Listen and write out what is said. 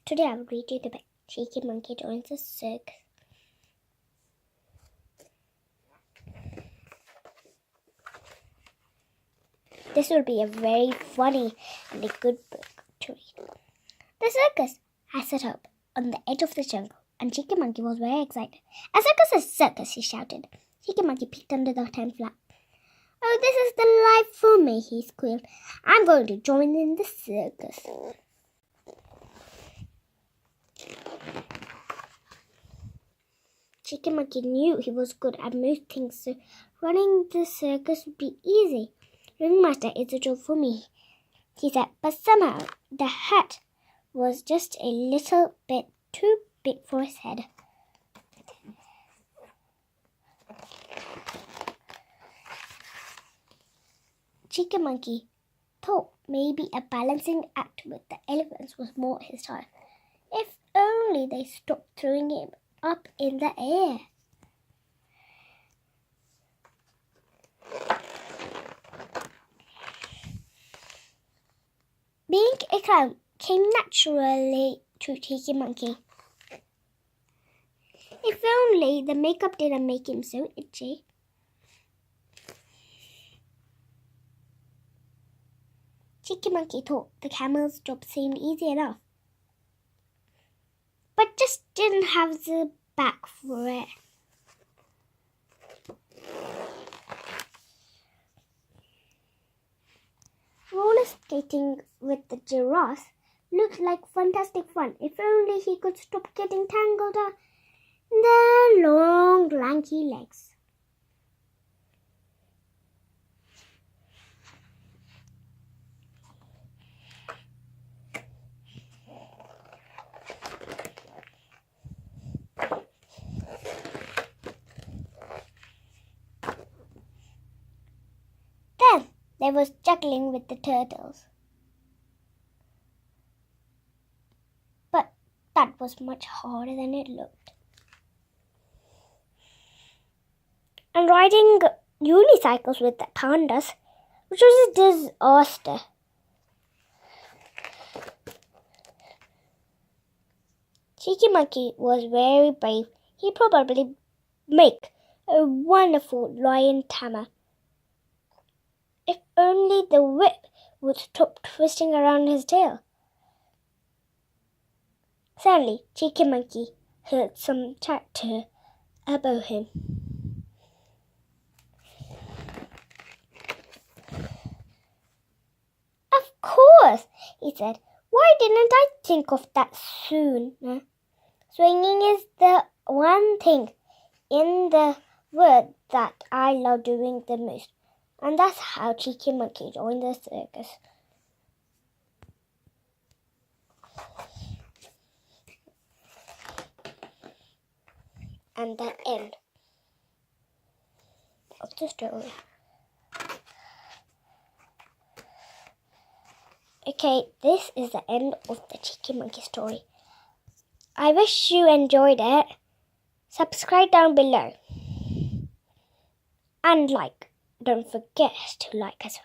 Today I will read you the book, Cheeky Monkey Joins the Circus. This will be a very funny and a good book to read. The circus had set up on the edge of the jungle, and Cheeky Monkey was very excited. "A circus, a circus!" he shouted. Cheeky Monkey peeked under the tent flap. "Oh, this is the life for me," he squealed. "I'm going to join in the circus." Cheeky Monkey knew he was good at most things, so running the circus would be easy. "Ringmaster is a job for me," he said, but somehow the hat was just a little bit too big for his head. Cheeky Monkey thought maybe a balancing act with the elephants was more his style. If only they stopped throwing him up in the air. Being a clown came naturally to Cheeky Monkey. If only the makeup didn't make him so itchy. Cheeky Monkey thought the camel's job seemed easy enough, but just didn't have the back for it. Roller skating with the giraffe looked like fantastic fun if only he could stop getting tangled up in their long, lanky legs. Then there was juggling with the turtles. But that was much harder than it looked. And riding unicycles with the pandas, which was a disaster. Cheeky Monkey was very brave. He probably make a wonderful lion tamer. If only the whip would stop twisting around his tail. Suddenly, Cheeky Monkey heard some chatter above him. "Of course," he said. "Why didn't I think of that sooner? Swinging is the one thing in the world that I love doing the most." And that's how Cheeky Monkey joined the circus. And the end of the story. Okay, this is the end of the Cheeky Monkey story. I wish you enjoyed it. Subscribe down below. And like. Don't forget to like us.